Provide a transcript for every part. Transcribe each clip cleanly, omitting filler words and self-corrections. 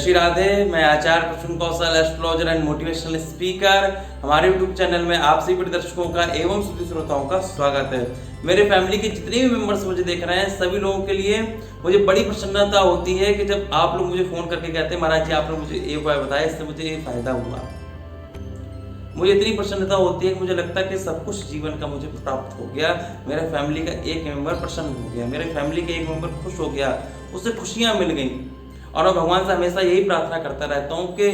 श्री राधे। मैं आचार्य प्रसून कौशल, astrologer and motivational speaker. हमारे YouTube channel में आप सभी दर्शकों का एवं सभी श्रोताओं का स्वागत है। मेरे फैमिली के जितने भी मेंबर्स मुझे देख रहे हैं, सभी लोगों के लिए मुझे बड़ी प्रसन्नता होती है कि जब आप लोग मुझे फोन करके कहते हैं महाराज जी आपने मुझे ये उपाय बताया, इससे मुझे ये फायदा हुआ। मुझे इतनी प्रसन्नता होती है कि मुझे लगता है कि सब कुछ जीवन का मुझे प्राप्त हो गया। मेरे फैमिली का एक मेंबर प्रसन्न हो गया, मेरे फैमिली का एक मेंबर खुश हो गया, उससे खुशियां मिल गई। और मैं भगवान से हमेशा यही प्रार्थना करता रहता हूँ कि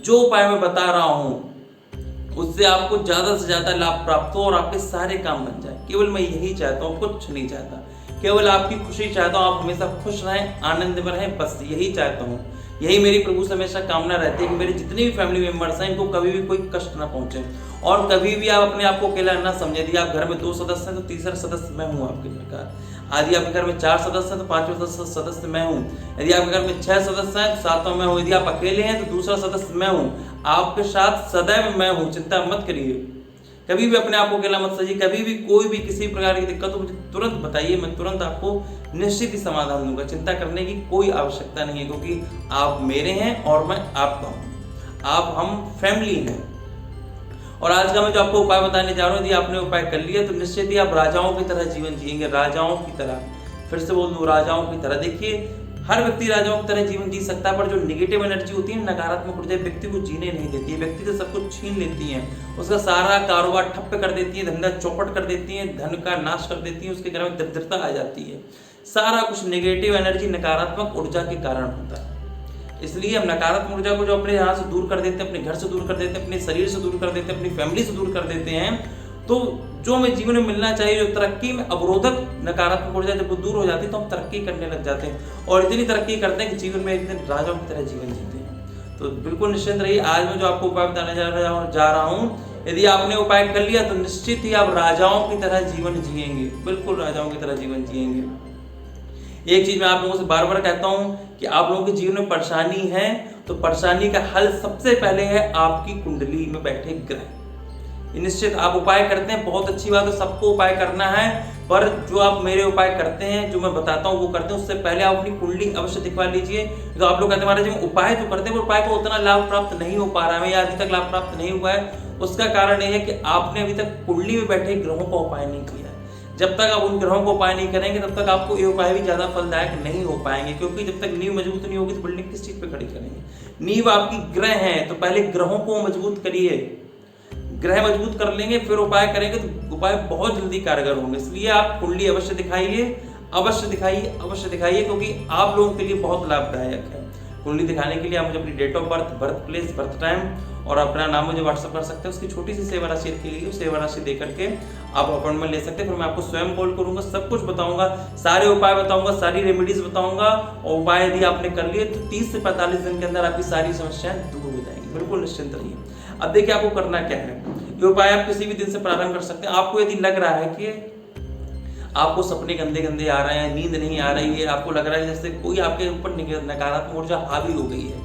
जो उपाय मैं बता रहा हूँ उससे आपको ज़्यादा से ज़्यादा लाभ प्राप्त हो और आपके सारे काम बन जाए। केवल मैं यही चाहता हूँ, कुछ नहीं चाहता, केवल आपकी खुशी चाहता हूँ। आप हमेशा खुश रहें, आनंद में रहें, बस यही चाहता हूँ। यही मेरी प्रभु से हमेशा कामना रहती है कि मेरे जितने भी फैमिली मेंबर्स हैं इनको कभी भी कोई कष्ट ना पहुंचे और कभी भी आप अपने आप को अकेला ना समझे। यदि आप घर में 2 सदस्य हैं तो तीसरा सदस्य मैं हूँ आपके घर का। यदि आपके घर में 4 सदस्य हैं तो 5वां सदस्य मैं हूँ। यदि आपके घर में 6 सदस्य हैं तो 7वां मैं हूँ। यदि आप अकेले हैं तो दूसरा सदस्य मैं हूँ। आपके साथ सदैव मैं हूँ, चिंता मत करिए। कभी भी अपने आप को अकेला मत समझिए। कभी भी कोई भी किसी प्रकार की दिक्कत हो मुझे तुरंत बताइए, मैं तुरंत आपको निश्चित ही समाधान दूंगा। चिंता करने की कोई आवश्यकता नहीं है, क्योंकि आप मेरे हैं और मैं आपका हूँ। आप हम फैमिली हैं। और आज का मैं जो आपको उपाय बताने जा रहा हूँ, यदि आपने उपाय कर लिया तो निश्चित ही आप राजाओं की तरह जीवन जिएंगे। राजाओं की तरह, फिर से बोल दूं, राजाओं की तरह। देखिए, हर व्यक्ति राजाओं की तरह जीवन जी सकता है, पर जो नेगेटिव एनर्जी होती है, नकारात्मक ऊर्जा व्यक्ति को जीने नहीं देती है। व्यक्ति से सब कुछ छीन लेती है, उसका सारा कारोबार ठप्प कर देती है, धंधा चौपट कर देती है, धन का नाश कर देती है, उसके घर में दरिद्रता आ जाती है। सारा कुछ नेगेटिव एनर्जी, नकारात्मक ऊर्जा के कारण होता है। इसलिए हम नकारात्मक ऊर्जा को जो अपने यहाँ से दूर कर देते हैं, अपने घर से दूर कर देते हैं, अपने शरीर से दूर कर देते हैं, अपनी फैमिली से दूर कर देते हैं, तो जो हमें जीवन में मिलना चाहिए, जो तरक्की में अवरोधक नकारात्मक ऊर्जा जब वो दूर हो जाती है तो हम तरक्की करने लग जाते हैं और इतनी तरक्की करते हैं कि जीवन में एक दिन राजाओं की तरह जीवन जीते हैं। तो बिल्कुल निश्चिंत रहिए। आज मैं जो आपको उपाय बताने जा रहा हूँ, यदि आपने उपाय कर लिया तो निश्चित ही आप राजाओं की तरह जीवन जिएंगे, बिल्कुल राजाओं की तरह जीवन जिएंगे। एक चीज मैं आप लोगों से बार बार कहता हूँ कि आप लोगों के जीवन में परेशानी है तो परेशानी का हल सबसे पहले है आपकी कुंडली में बैठे ग्रह। निश्चित आप उपाय करते हैं, बहुत अच्छी बात है, सबको उपाय करना है, पर जो आप मेरे उपाय करते हैं, जो मैं बताता हूँ वो करते हैं, उससे पहले आप अपनी कुंडली अवश्य दिखवा लीजिए। तो आप लोग कहते हैं महाराज जी उपाय तो करते हैं, पर उपाय को उतना लाभ प्राप्त नहीं हो पा रहा है, या अभी तक लाभ प्राप्त नहीं हुआ है। उसका कारण यह है कि आपने अभी तक कुंडली में बैठे ग्रहों का उपाय नहीं किया है। जब तक आप उन ग्रहों को उपाय नहीं करेंगे तब तक आपको ये उपाय भी ज्यादा फलदायक नहीं हो पाएंगे, क्योंकि जब तक नींव मजबूत नहीं होगी तो बिल्डिंग किस चीज पे खड़ी करेंगे। नींव आपकी ग्रह है, तो पहले ग्रहों को मजबूत करिए। ग्रह मजबूत कर लेंगे फिर उपाय करेंगे तो उपाय बहुत जल्दी कारगर होंगे। इसलिए आप कुंडली अवश्य दिखाइए, अवश्य दिखाइए, अवश्य दिखाइए, क्योंकि आप लोगों के लिए बहुत लाभदायक है। कुंडली दिखाने के लिए आप मुझे अपनी date of birth, birth place, birth time और अपना नाम मुझे व्हाट्सअप कर सकते हैं। उसकी छोटी सी सेवा राशि के लिए सेवा राशि दे करके आप अपॉइंटमेंट ले सकते हैं। फिर मैं आपको स्वयं कॉल करूंगा, सब कुछ बताऊंगा, सारे उपाय बताऊंगा, सारी रेमेडीज बताऊंगा। और उपाय यदि आपने कर लिए तो 30 से 45 दिन के अंदर आपकी सारी समस्याएं दूर हो जाएंगी। बिल्कुल निश्चिंत रहिए। अब देखिए आपको करना क्या है। ये उपाय आप किसी भी दिन से प्रारंभ कर सकते हैं। आपको यदि लग रहा है कि आपको सपने गंदे गंदे आ रहे हैं, नींद नहीं आ रही है, आपको लग रहा है जैसे कोई आपके ऊपर नकारात्मक ऊर्जा हावी हो गई है,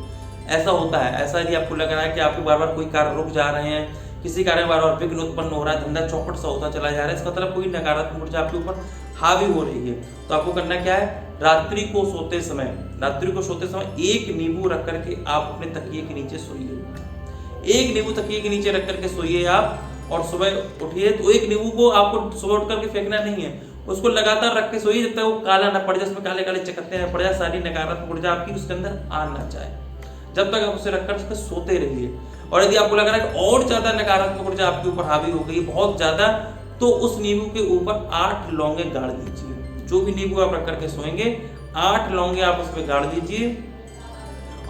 ऐसा होता है। ऐसा यदि आपको लग रहा है कि आपको बार बार कोई कार्य रुक जा रहे हैं, किसी कार्य में बार बार विघ्न उत्पन्न हो रहा है, धंधा चौपट सा होता चला जा रहा है, इसका मतलब कोई नकारात्मक ऊर्जा आपके ऊपर हावी हो रही है, तो आपको करना क्या है, रात्रि को सोते समय एक नींबू रख करके आप अपने तकिए के नीचे सोइए। एक नींबू तकिए के नीचे रख करके सोइए आप, और सुबह उठिए तो एक नींबू को आपको सुबह उठ करके फेंकना नहीं है, उसको लगातार रख के सोइए जब तक वो काला ना पड़ जाए, उसमें काले काले चकत्ते न पड़ जाए, सारी नकारात्मक ऊर्जा आपकी उसके अंदर आ ना जाए। जब तक आप उसे रखकर उसमें सोते रहिए। और यदि आपको लग रहा है कि और ज्यादा नकारात्मक ऊर्जा आपके ऊपर हावी हो गई बहुत ज्यादा, तो उस नींबू के ऊपर 8 लौंगे गाड़ दीजिए। जो भी नींबू आप रख करके सोएंगे 8 लौंगे आप उसमें गाड़ दीजिए,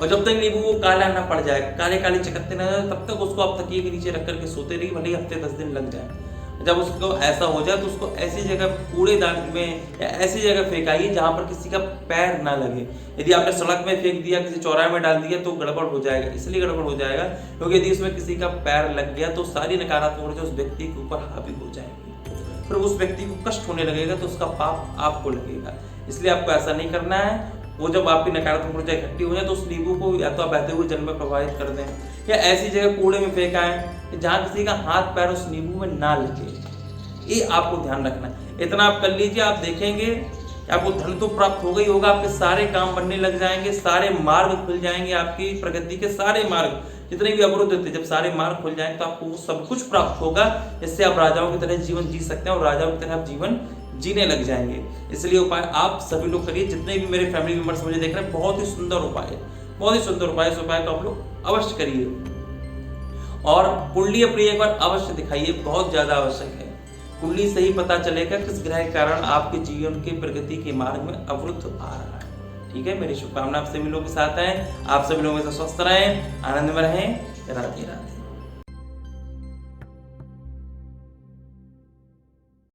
और जब तक नींबू वो काला ना पड़ जाए, काले काले चकत्ते ना जाए, तब तक उसको आप तकिए के नीचे रख करके सोते रहिए, भले ही हफ्ते 10 दिन लग जाए। जब उसको ऐसा हो जाए तो उसको ऐसी जगह कूड़ेदान में या ऐसी जगह फेंकाइए जहां पर किसी का पैर ना लगे। यदि आपने सड़क में फेंक दिया, किसी चौराहे में डाल दिया तो गड़बड़ हो जाएगा। इसलिए गड़बड़ हो जाएगा क्योंकि यदि उसमें किसी का पैर लग गया तो सारी नकारात्मक ऊर्जा उस व्यक्ति के ऊपर हावी हो जाएगी, फिर उस व्यक्ति को कष्ट होने लगेगा तो उसका पाप आपको लगेगा। इसलिए आपको ऐसा नहीं करना है। वो जब आपकी नकारात्मक ऊर्जा इकट्ठी हो जाए तो उस नींबू को या तो आप बहते हुए जल में प्रभावित कर दें, या ऐसी जगह कूड़े में फेंकाएं जहां किसी का हाथ पैर उस नींबू में ना लगे। ये आपको ध्यान रखना है। इतना आप कर लीजिए, आप देखेंगे आपको धन तो प्राप्त होगा ही होगा, आपके सारे काम बनने लग जाएंगे, सारे मार्ग खुल जाएंगे, आपकी प्रगति के सारे मार्ग जितने भी अवरुद्ध थे, जब सारे मार्ग खुल जाएंगे तो आपको वो सब कुछ प्राप्त होगा, इससे आप राजाओं की तरह जीवन जी सकते हैं और राजाओं की तरह आप जीवन जीने लग जाएंगे। इसलिए उपाय आप सभी लोग करिए, जितने भी मेरे फैमिली मेंबर्स मुझे देख रहे हैं, बहुत ही सुंदर उपाय है, बहुत ही सुंदर उपाय। इस उपाय को आप लोग अवश्य करिए और कुंडली अपनी एक बार अवश्य दिखाइए, बहुत ज्यादा आवश्यक है। कुंडली से ही पता चलेगा किस ग्रह के कारण आपके जीवन के प्रगति के मार्ग में अवरुद्ध आ रहा है। ठीक है, मेरी शुभकामना आप सभी लोग के साथ है, आप सभी लोग स्वस्थ रहें, आनंद में रहें। राधे राधे।